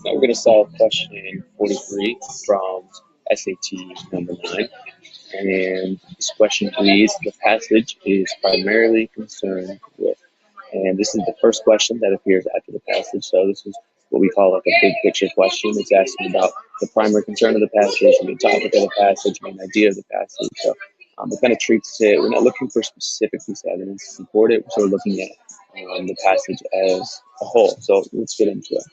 Now we're going to solve question 43 from SAT number 9. And this question reads, the passage is primarily concerned with, and this is the first question that appears after the passage. So this is what we call like a big picture question. It's asking about the primary concern of the passage, the topic of the passage, and the idea of the passage. So it kind of treats it, we're not looking for specific piece of evidence to support it. So we're looking at the passage as a whole. So let's get into it.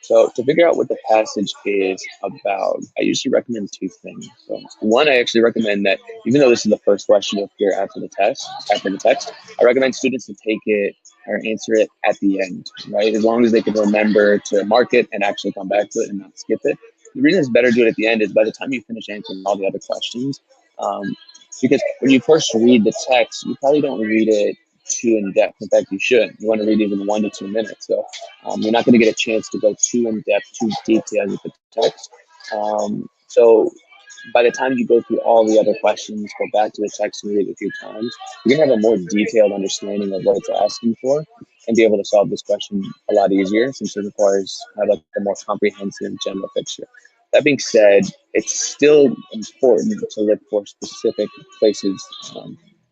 So to figure out what the passage is about, I usually recommend two things. So one, I actually recommend that even though this is the first question to appear after the text, I recommend students to take it or answer it at the end, right? As long as they can remember to mark it and actually come back to it and not skip it. The reason it's better to do it at the end is by the time you finish answering all the other questions, because when you first read the text, you probably don't read it too in depth. In fact, you should. You want to read even 1 to 2 minutes. So you're not going to get a chance to go too in depth, too detailed with the text. So by the time you go through all the other questions, go back to the text and read it a few times, you're going to have a more detailed understanding of what it's asking for and be able to solve this question a lot easier since it requires like a more comprehensive general picture. That being said, it's still important to look for specific places,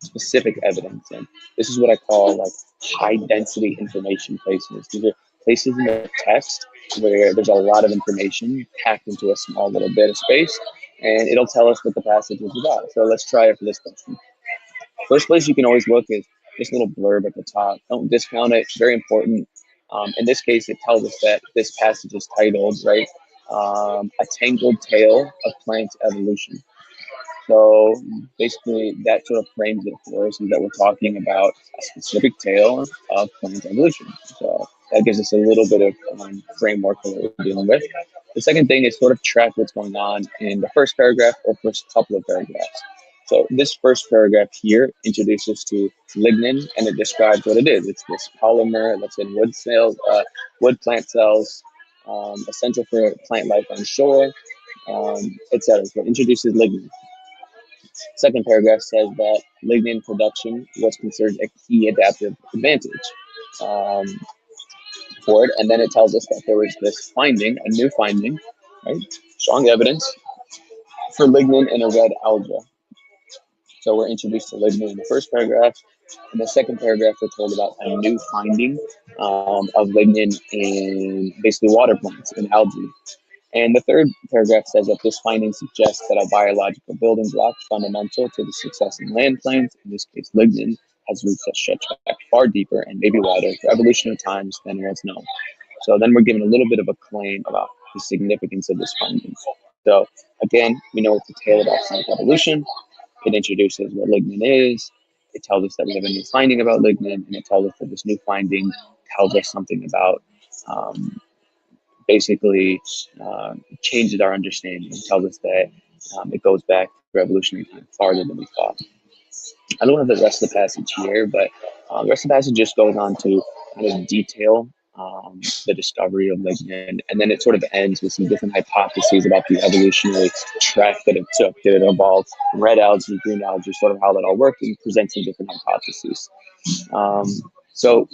specific evidence. And this is what I call like high density information places. These are places in the text where there's a lot of information packed into a small little bit of space, and it'll tell us what the passage is about. So let's try it for this question. First place you can always look is this little blurb at the top. Don't discount it. It's very important. In this case, it tells us that this passage is titled, right, A Tangled Tale of Plant Evolution. So basically, that sort of frames it for us, is that we're talking about a specific tale of plant evolution. So that gives us a little bit of framework for what we're dealing with. The second thing is sort of track what's going on in the first paragraph or first couple of paragraphs. So this first paragraph here introduces to lignin, and it describes what it is. It's this polymer that's in wood plant cells, essential for plant life on shore, etc. So it introduces lignin. Second paragraph says that lignin production was considered a key adaptive advantage for it. And then it tells us that there was this finding, a new finding, right? Strong evidence for lignin in a red algae. So we're introduced to lignin in the first paragraph. In the second paragraph, we're told about a new finding of lignin in basically water plants, in algae. And the third paragraph says that this finding suggests that a biological building block fundamental to the success in land plants, in this case lignin, has roots that stretch back far deeper and maybe wider for evolutionary times than was known. So then we're given a little bit of a claim about the significance of this finding. So again, we know it's a tale about plant evolution. It introduces what lignin is. It tells us that we have a new finding about lignin, and it tells us that this new finding tells us something about basically changes our understanding. It tells us that it goes back to evolutionary time farther than we thought. I don't have the rest of the passage here, but the rest of the passage just goes on to kind of detail the discovery of lignin, and then it sort of ends with some different hypotheses about the evolutionary track that it took. Did it evolve from red algae, green algae, sort of how that all worked, and present some different hypotheses. So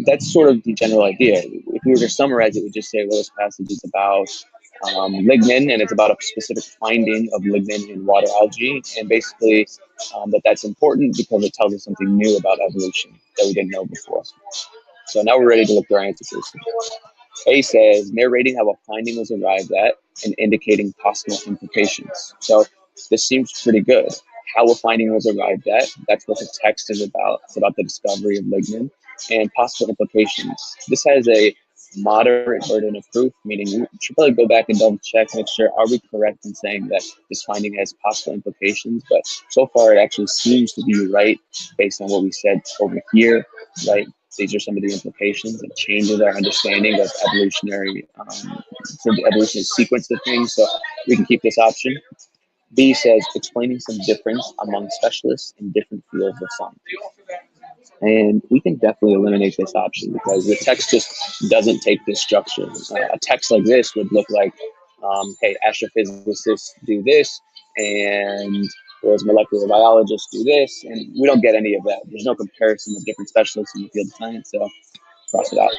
that's sort of the general idea. If we were to summarize it, we'd just say, well, this passage is about lignin, and it's about a specific finding of lignin in water algae, and basically that's important because it tells us something new about evolution that we didn't know before. So now we're ready to look at our answers. A says, narrating how a finding was arrived at and indicating possible implications. So this seems pretty good. How a finding was arrived at, that's what the text is about. It's about the discovery of lignin and possible implications. This has a moderate burden of proof, meaning you should probably go back and double check, make sure, are we correct in saying that this finding has possible implications? But so far, it actually seems to be right based on what we said over here, right? These are some of the implications. It changes our understanding of evolutionary, sort of the evolutionary sequence of things. So we can keep this option. B says, explaining some difference among specialists in different fields of science. And we can definitely eliminate this option because the text just doesn't take this structure. A text like this would look like, hey, astrophysicists do this, and whereas molecular biologists do this, and we don't get any of that. There's no comparison of different specialists in the field of science, so cross it out.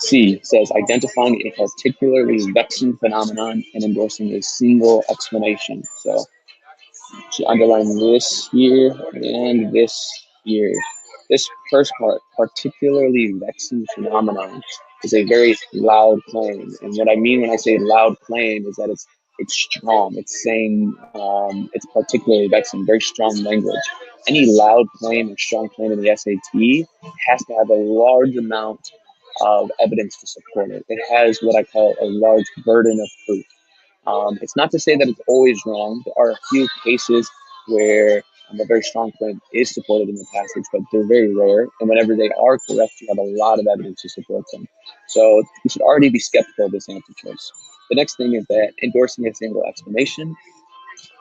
C says identifying a particularly vexing phenomenon and endorsing a single explanation. So she underlined this here and this here. This first part, particularly vexing phenomenon, is a very loud claim. And what I mean when I say loud claim is that it's strong. It's saying it's particularly vexing, very strong language. Any loud claim or strong claim in the SAT has to have a large amount of evidence to support it. It has what I call a large burden of proof. It's not to say that it's always wrong. There are a few cases where a very strong claim is supported in the passage, but they're very rare. And whenever they are correct, you have a lot of evidence to support them. So you should already be skeptical of this answer choice. The next thing is that endorsing a single explanation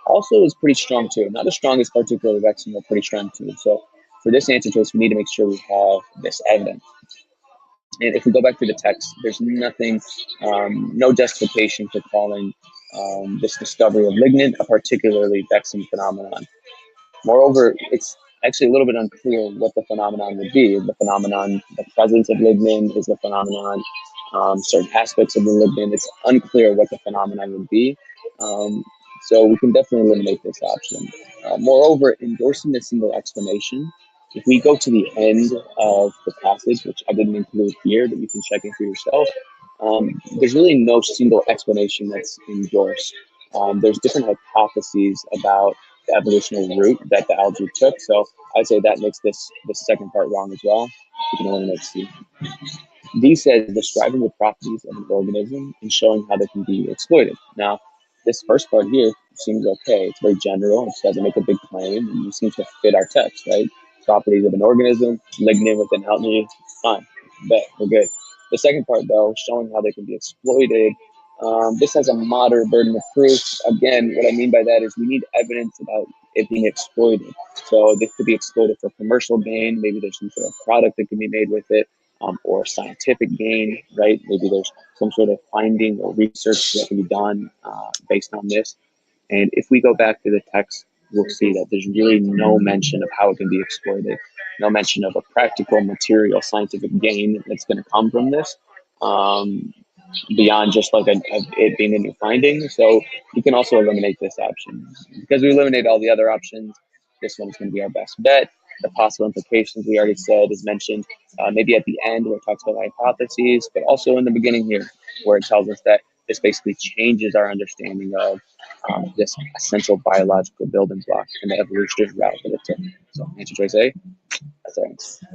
also is pretty strong too. Not as strong as particularly vexing, but pretty strong too. So for this answer choice, we need to make sure we have this evidence. And if we go back to the text, there's nothing, no justification for calling this discovery of lignin a particularly vexing phenomenon. Moreover, it's actually a little bit unclear what the phenomenon would be. Is the phenomenon the presence of lignin? Is the phenomenon certain aspects of the lignin? It's unclear what the phenomenon would be. So we can definitely eliminate this option. Moreover, endorsing a single explanation, if we go to the end of the passage, which I didn't include here, but you can check it for yourself, there's really no single explanation that's endorsed. There's different hypotheses about the evolutionary route that the algae took. So I'd say that makes this second part wrong as well. We can eliminate C. D says describing the properties of an organism and showing how they can be exploited. Now, this first part here seems okay. It's very general. It doesn't make a big claim, and it seems to fit our text, right? Properties of an organism, lignin within algae, fine. Bet, we're good. The second part, though, showing how they can be exploited. This has a moderate burden of proof. Again, what I mean by that is we need evidence about it being exploited. So this could be exploited for commercial gain. Maybe there's some sort of product that can be made with it, or scientific gain, right? Maybe there's some sort of finding or research that can be done based on this. And if we go back to the text, we'll see that there's really no mention of how it can be exploited, no mention of a practical material scientific gain that's going to come from this. Beyond just like it being a new finding. So you can also eliminate this option. Because we eliminate all the other options, this one is going to be our best bet. The possible implications we already said is mentioned maybe at the end where it talks about hypotheses, but also in the beginning here where it tells us that this basically changes our understanding of this essential biological building block and the evolutionary route that it took. So answer choice A, that's our answer.